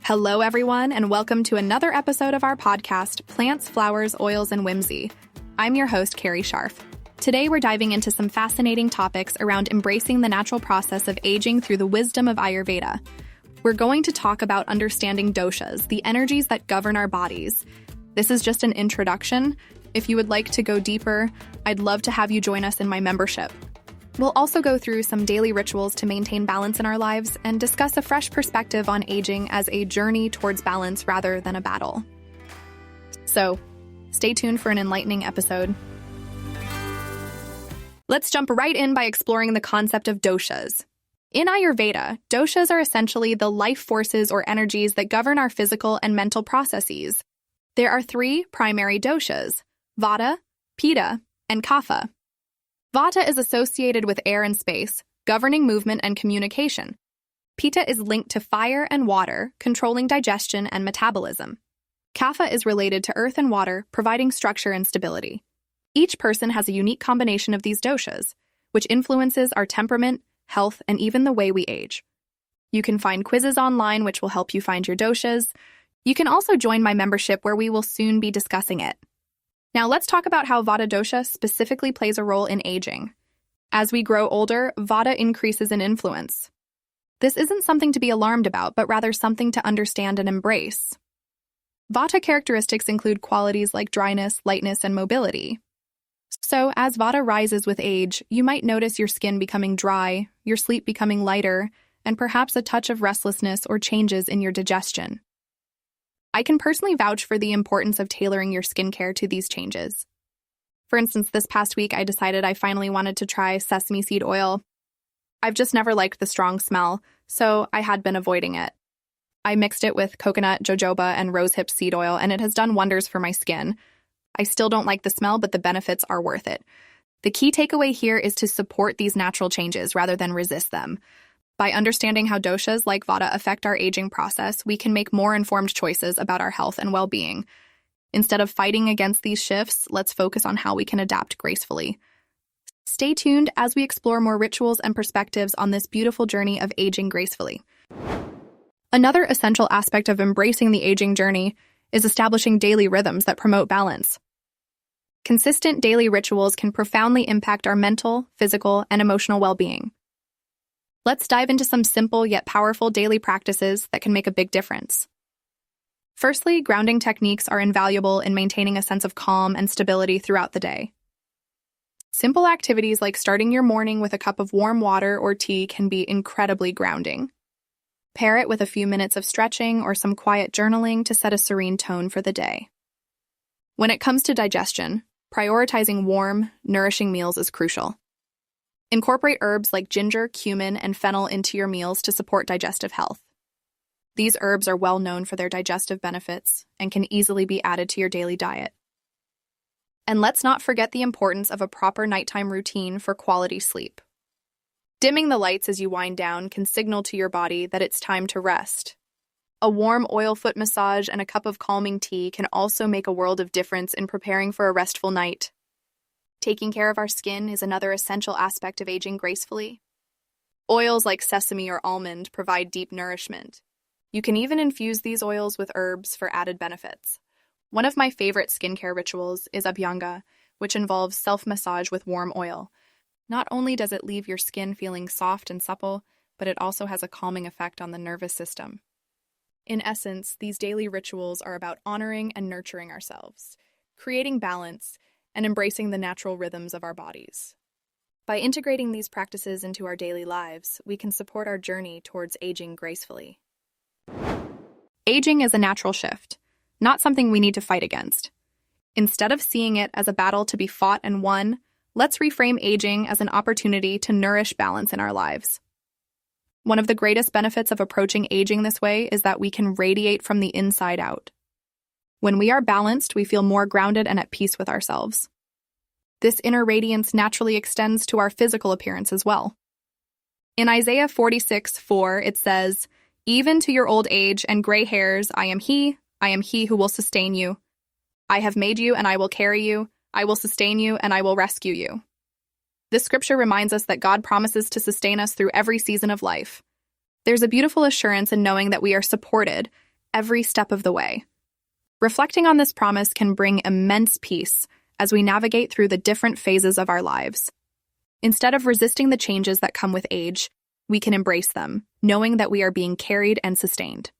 Hello, everyone, and welcome to another episode of our podcast, Plants, Flowers, Oils, and Whimsy. I'm your host, Carrie Scharf. Today, we're diving into some fascinating topics around embracing the natural process of aging through the wisdom of Ayurveda. We're going to talk about understanding doshas, the energies that govern our bodies. This is just an introduction. If you would like to go deeper, I'd love to have you join us in my membership. We'll also go through some daily rituals to maintain balance in our lives and discuss a fresh perspective on aging as a journey towards balance rather than a battle. So, stay tuned for an enlightening episode. Let's jump right in by exploring the concept of doshas. In Ayurveda, doshas are essentially the life forces or energies that govern our physical and mental processes. There are three primary doshas: Vata, Pitta, and Kapha. Vata is associated with air and space, governing movement and communication. Pitta is linked to fire and water, controlling digestion and metabolism. Kapha is related to earth and water, providing structure and stability. Each person has a unique combination of these doshas, which influences our temperament, health, and even the way we age. You can find quizzes online which will help you find your doshas. You can also join my membership where we will soon be discussing it. Now let's talk about how Vata dosha specifically plays a role in aging. As we grow older, Vata increases in influence. This isn't something to be alarmed about, but rather something to understand and embrace. Vata characteristics include qualities like dryness, lightness, and mobility. So, as Vata rises with age, you might notice your skin becoming dry, your sleep becoming lighter, and perhaps a touch of restlessness or changes in your digestion. I can personally vouch for the importance of tailoring your skincare to these changes. For instance, this past week, I decided I finally wanted to try sesame seed oil. I've just never liked the strong smell, so I had been avoiding it. I mixed it with coconut, jojoba, and rosehip seed oil, and it has done wonders for my skin. I still don't like the smell, but the benefits are worth it. The key takeaway here is to support these natural changes rather than resist them. By understanding how doshas like Vata affect our aging process, we can make more informed choices about our health and well-being. Instead of fighting against these shifts, let's focus on how we can adapt gracefully. Stay tuned as we explore more rituals and perspectives on this beautiful journey of aging gracefully. Another essential aspect of embracing the aging journey is establishing daily rhythms that promote balance. Consistent daily rituals can profoundly impact our mental, physical, and emotional well-being. Let's dive into some simple yet powerful daily practices that can make a big difference. Firstly, grounding techniques are invaluable in maintaining a sense of calm and stability throughout the day. Simple activities like starting your morning with a cup of warm water or tea can be incredibly grounding. Pair it with a few minutes of stretching or some quiet journaling to set a serene tone for the day. When it comes to digestion, prioritizing warm, nourishing meals is crucial. Incorporate herbs like ginger, cumin, and fennel into your meals to support digestive health. These herbs are well known for their digestive benefits and can easily be added to your daily diet. And let's not forget the importance of a proper nighttime routine for quality sleep. Dimming the lights as you wind down can signal to your body that it's time to rest. A warm oil foot massage and a cup of calming tea can also make a world of difference in preparing for a restful night. Taking care of our skin is another essential aspect of aging gracefully. Oils like sesame or almond provide deep nourishment. You can even infuse these oils with herbs for added benefits. One of my favorite skincare rituals is Abhyanga, which involves self-massage with warm oil. Not only does it leave your skin feeling soft and supple, but it also has a calming effect on the nervous system. In essence, these daily rituals are about honoring and nurturing ourselves, creating balance, and embracing the natural rhythms of our bodies. By integrating these practices into our daily lives, we can support our journey towards aging gracefully. Aging is a natural shift, not something we need to fight against. Instead of seeing it as a battle to be fought and won, let's reframe aging as an opportunity to nourish balance in our lives. One of the greatest benefits of approaching aging this way is that we can radiate from the inside out. When we are balanced, we feel more grounded and at peace with ourselves. This inner radiance naturally extends to our physical appearance as well. In Isaiah 46:4, it says, "Even to your old age and gray hairs, I am he who will sustain you. I have made you and I will carry you. I will sustain you and I will rescue you." This scripture reminds us that God promises to sustain us through every season of life. There's a beautiful assurance in knowing that we are supported, every step of the way. Reflecting on this promise can bring immense peace as we navigate through the different phases of our lives. Instead of resisting the changes that come with age, we can embrace them, knowing that we are being carried and sustained.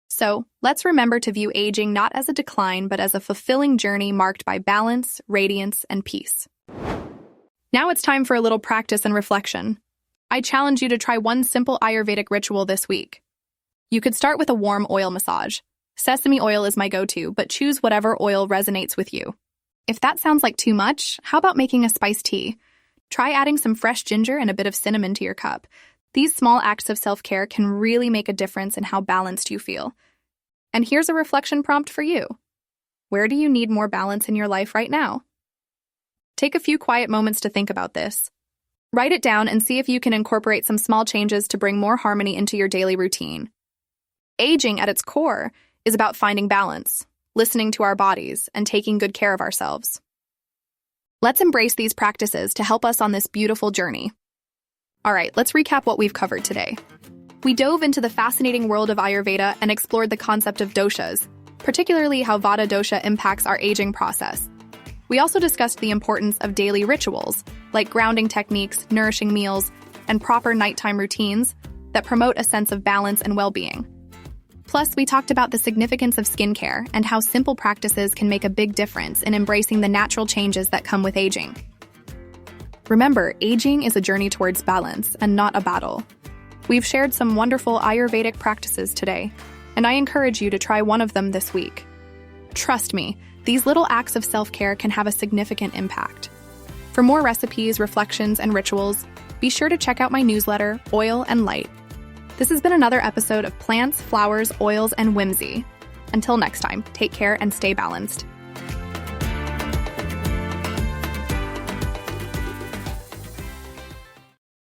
So, let's remember to view aging not as a decline, but as a fulfilling journey marked by balance, radiance, and peace. Now it's time for a little practice and reflection. I challenge you to try one simple Ayurvedic ritual this week. You could start with a warm oil massage. Sesame oil is my go-to, but choose whatever oil resonates with you. If that sounds like too much, how about making a spiced tea? Try adding some fresh ginger and a bit of cinnamon to your cup. These small acts of self-care can really make a difference in how balanced you feel. And here's a reflection prompt for you. Where do you need more balance in your life right now? Take a few quiet moments to think about this. Write it down and see if you can incorporate some small changes to bring more harmony into your daily routine. Aging at its core is about finding balance, listening to our bodies, and taking good care of ourselves. Let's embrace these practices to help us on this beautiful journey. All right, let's recap what we've covered today. We dove into the fascinating world of Ayurveda and explored the concept of doshas, particularly how Vata dosha impacts our aging process. We also discussed the importance of daily rituals, like grounding techniques, nourishing meals, and proper nighttime routines that promote a sense of balance and well-being. Plus, we talked about the significance of skincare and how simple practices can make a big difference in embracing the natural changes that come with aging. Remember, aging is a journey towards balance and not a battle. We've shared some wonderful Ayurvedic practices today, and I encourage you to try one of them this week. Trust me, these little acts of self-care can have a significant impact. For more recipes, reflections, and rituals, be sure to check out my newsletter, Oil and Light. This has been another episode of Plants, Flowers, Oils, and Whimsy. Until next time, take care and stay balanced.